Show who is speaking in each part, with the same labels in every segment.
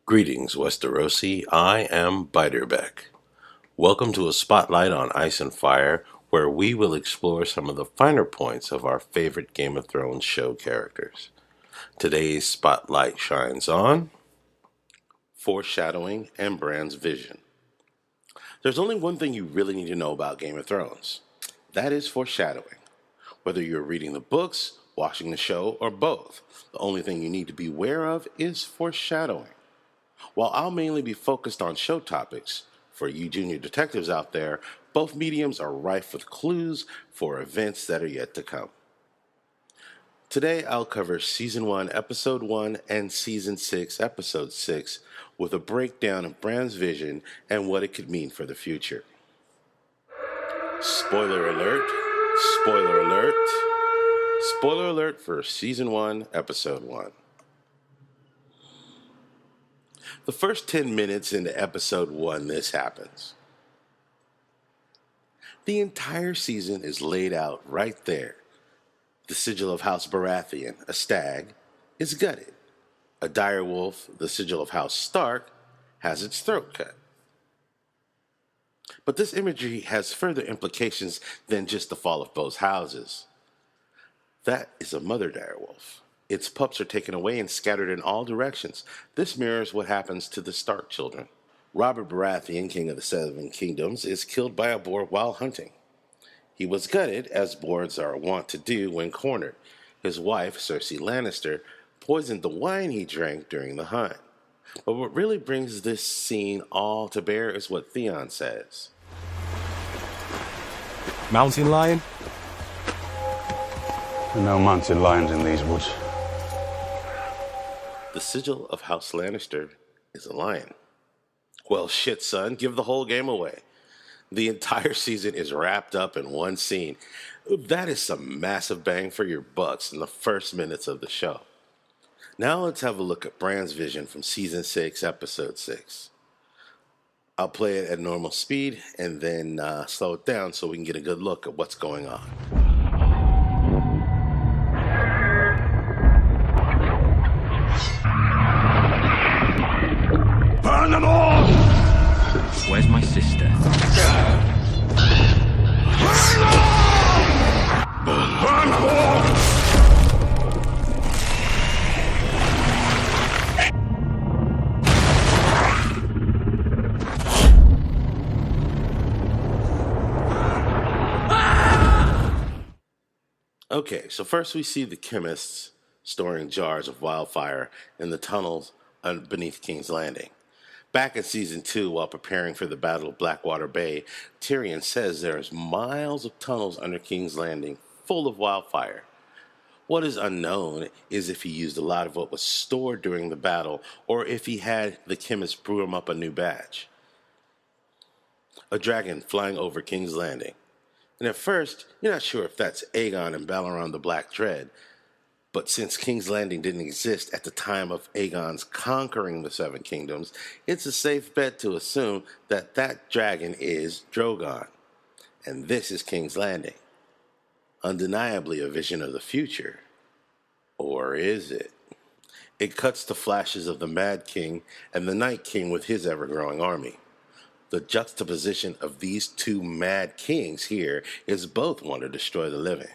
Speaker 1: Greetings, Westerosi. I am Beiderbecke. Welcome to a spotlight on Ice and Fire, where we will explore some of the finer points of our favorite Game of Thrones show characters. Today's spotlight shines on foreshadowing and Bran's vision. There's only one thing you really need to know about Game of Thrones. That is foreshadowing. Whether you're reading the books, watching the show, or both, the only thing you need to be aware of is foreshadowing. While I'll mainly be focused on show topics, for you junior detectives out there, both mediums are rife with clues for events that are yet to come. Today I'll cover Season 1, Episode 1, and Season 6, Episode 6, with a breakdown of Bran's vision and what it could mean for the future. Spoiler alert, spoiler alert, spoiler alert for Season 1, Episode 1. The first 10 minutes into Episode 1, this happens. The entire season is laid out right there. The sigil of House Baratheon, a stag, is gutted. A direwolf, the sigil of House Stark, has its throat cut. But this imagery has further implications than just the fall of both houses. That is a mother direwolf. Its pups are taken away and scattered in all directions. This mirrors what happens to the Stark children. Robert Baratheon, King of the Seven Kingdoms, is killed by a boar while hunting. He was gutted, as boars are wont to do when cornered. His wife, Cersei Lannister, poisoned the wine he drank during the hunt. But what really brings this scene all to bear is what Theon says.
Speaker 2: Mountain lion?
Speaker 3: There are no mountain lions in these woods.
Speaker 1: The sigil of House Lannister is a lion. Well, shit, son, give the whole game away. The entire season is wrapped up in one scene. That is some massive bang for your bucks in the first minutes of the show. Now let's have a look at Bran's vision from Season 6, Episode 6. I'll play it at normal speed and then slow it down so we can get a good look at what's going on.
Speaker 3: Burn them all!
Speaker 2: Where's my sister?
Speaker 3: Burn them all!
Speaker 1: Okay, so first we see the chemists storing jars of wildfire in the tunnels beneath King's Landing. Back in Season 2, while preparing for the Battle of Blackwater Bay, Tyrion says there's miles of tunnels under King's Landing full of wildfire. What is unknown is if he used a lot of what was stored during the battle, or if he had the chemists brew him up a new batch. A dragon flying over King's Landing. And at first, you're not sure if that's Aegon and Balron the Black Dread, but since King's Landing didn't exist at the time of Aegon's conquering the Seven Kingdoms, it's a safe bet to assume that that dragon is Drogon. And this is King's Landing. Undeniably a vision of the future. Or is it? It cuts to flashes of the Mad King and the Night King with his ever-growing army. The juxtaposition of these two Mad Kings here is both one to destroy the living.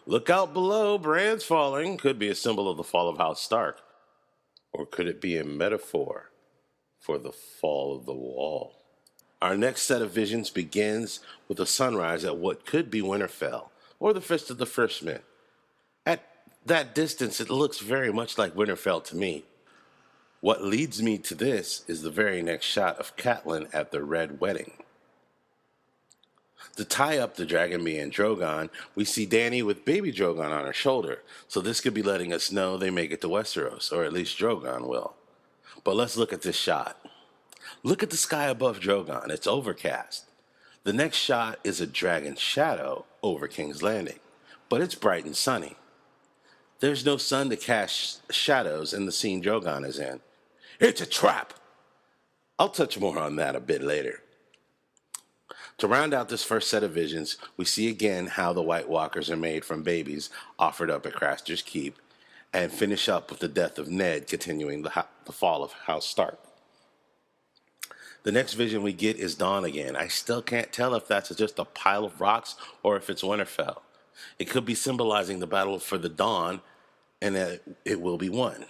Speaker 1: Look out below, Bran's falling could be a symbol of the fall of House Stark. Or could it be a metaphor for the fall of the wall? Our next set of visions begins with a sunrise at what could be Winterfell, or the Fist of the First Men. At that distance, it looks very much like Winterfell to me. What leads me to this is the very next shot of Catelyn at the Red Wedding. To tie up the dragon being Drogon, we see Dany with baby Drogon on her shoulder, so this could be letting us know they make it to Westeros, or at least Drogon will. But let's look at this shot. Look at the sky above Drogon, it's overcast. The next shot is a dragon shadow over King's Landing, but it's bright and sunny. There's no sun to cast shadows in the scene Drogon is in. It's a trap! I'll touch more on that a bit later. To round out this first set of visions, we see again how the White Walkers are made from babies offered up at Craster's Keep, and finish up with the death of Ned, continuing the fall of House Stark. The next vision we get is dawn again. I still can't tell if that's just a pile of rocks or if it's Winterfell. It could be symbolizing the battle for the dawn, and that it will be won.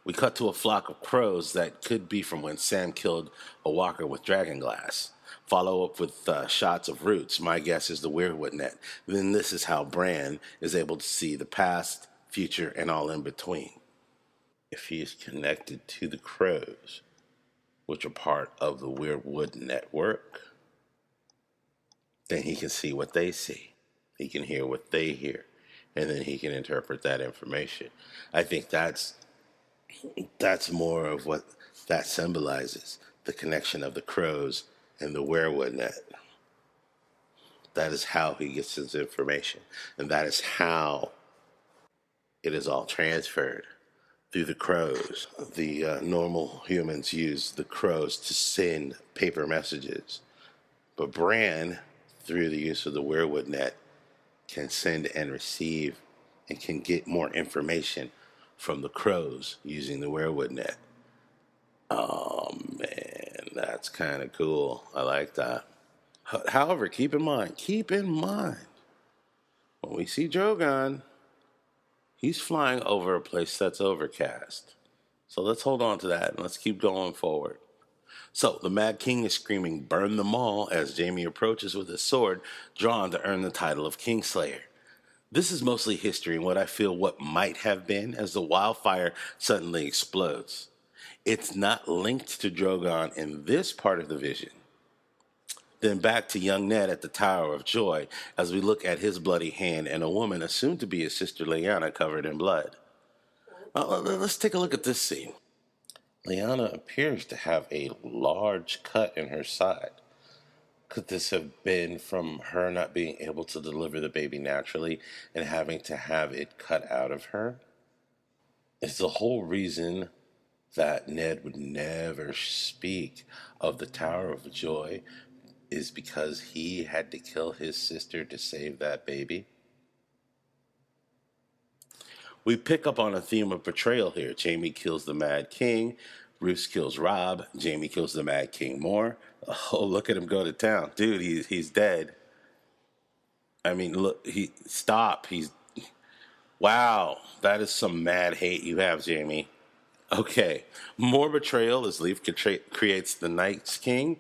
Speaker 1: We cut to a flock of crows that could be from when Sam killed a walker with dragonglass. Follow up with shots of roots. My guess is the weirwood net. Then this is how Bran is able to see the past, future, and all in between. If he is connected to the crows, which are part of the weirwood network, then he can see what they see. He can hear what they hear. And then he can interpret that information. I think that's more of what that symbolizes, the connection of the crows and the weirwood net. That is how he gets his information. And that is how it is all transferred, through the crows. The normal humans use the crows to send paper messages. But Bran, through the use of the weirwood net, can send and receive and can get more information from the crows using the weirwood net. Oh man, that's kind of cool. I like that. However, keep in mind, when we see Drogon, he's flying over a place that's overcast. So let's hold on to that and let's keep going forward. So the Mad King is screaming, "Burn them all," as Jaime approaches with his sword, drawn to earn the title of Kingslayer. This is mostly history and what I feel what might have been as the wildfire suddenly explodes. It's not linked to Drogon in this part of the vision. Then back to young Ned at the Tower of Joy as we look at his bloody hand and a woman assumed to be his sister Lyanna covered in blood. Let's take a look at this scene. Lyanna appears to have a large cut in her side. Could this have been from her not being able to deliver the baby naturally and having to have it cut out of her? Is the whole reason that Ned would never speak of the Tower of Joy is because he had to kill his sister to save that baby? We pick up on a theme of betrayal here. Jaime kills the Mad King. Roose kills Robb. Jaime kills the Mad King more. Oh, look at him go to town. Dude, he's dead. I mean, look, wow, that is some mad hate you have, Jaime. Okay, more betrayal as Leaf creates the Night King,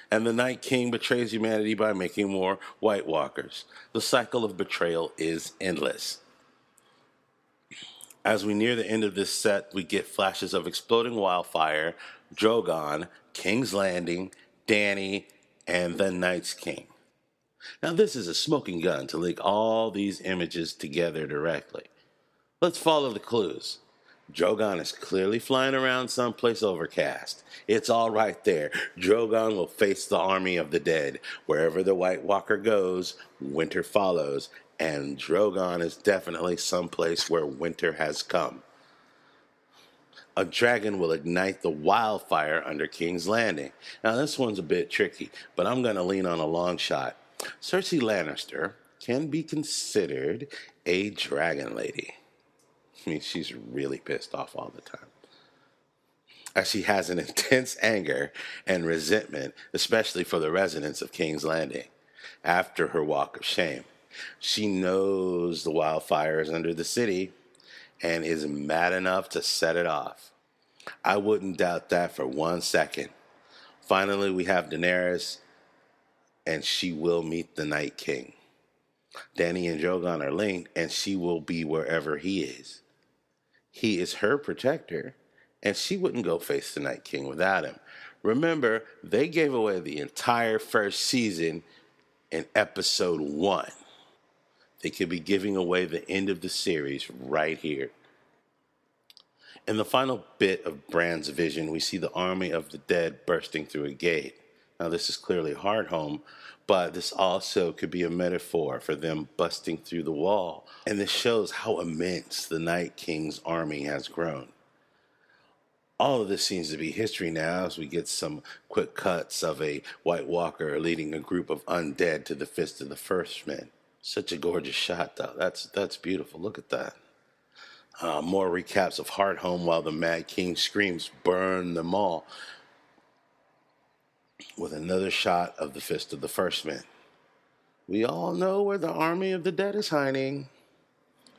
Speaker 1: and the Night King betrays humanity by making more White Walkers. The cycle of betrayal is endless. As we near the end of this set, we get flashes of exploding wildfire, Drogon, King's Landing, Dany, and the Night's King. Now this is a smoking gun to link all these images together directly. Let's follow the clues. Drogon is clearly flying around someplace overcast. It's all right there. Drogon will face the army of the dead. Wherever the White Walker goes, winter follows. And Drogon is definitely someplace where winter has come. A dragon will ignite the wildfire under King's Landing. Now this one's a bit tricky, but I'm going to lean on a long shot. Cersei Lannister can be considered a dragon lady. I mean, she's really pissed off all the time. As she has an intense anger and resentment, especially for the residents of King's Landing, after her walk of shame. She knows the wildfire is under the city and is mad enough to set it off. I wouldn't doubt that for 1 second. Finally, we have Daenerys, and she will meet the Night King. Dany and Drogon are linked, and she will be wherever he is. He is her protector, and she wouldn't go face the Night King without him. Remember, they gave away the entire first season in episode 1. They could be giving away the end of the series right here. In the final bit of Bran's vision, we see the army of the dead bursting through a gate. Now, this is clearly Hardhome, but this also could be a metaphor for them busting through the wall. And this shows how immense the Night King's army has grown. All of this seems to be history now as we get some quick cuts of a White Walker leading a group of undead to the Fist of the First Men. Such a gorgeous shot, though. That's beautiful. Look at that. More recaps of Hardhome while the Mad King screams, "Burn them all," with another shot of the Fist of the Firstman. We all know where the army of the dead is hiding.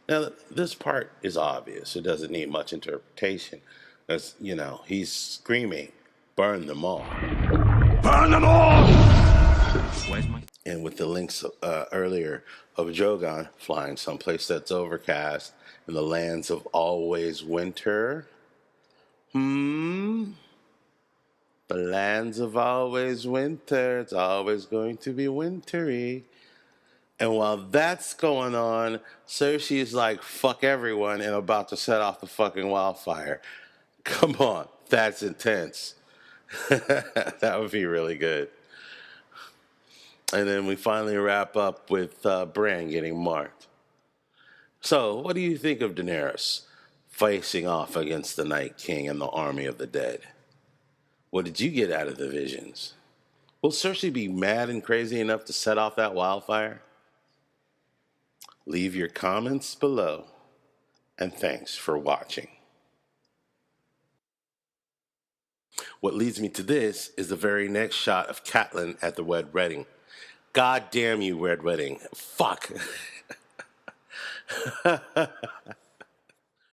Speaker 1: Now, this part is obvious. It doesn't need much interpretation. As he's screaming, "Burn them all."
Speaker 3: Burn them all!
Speaker 2: Where's my...
Speaker 1: And with the links earlier of Drogon flying someplace that's overcast in the lands of always winter. The lands of always winter. It's always going to be wintry. And while that's going on, Cersei is like, fuck everyone, and about to set off the fucking wildfire. Come on, that's intense. That would be really good. And then we finally wrap up with Bran getting marked. So, what do you think of Daenerys facing off against the Night King and the army of the dead? What did you get out of the visions? Will Cersei be mad and crazy enough to set off that wildfire? Leave your comments below, and thanks for watching. What leads me to this is the very next shot of Catelyn at the Red Wedding. God damn you, Red Wedding. Fuck.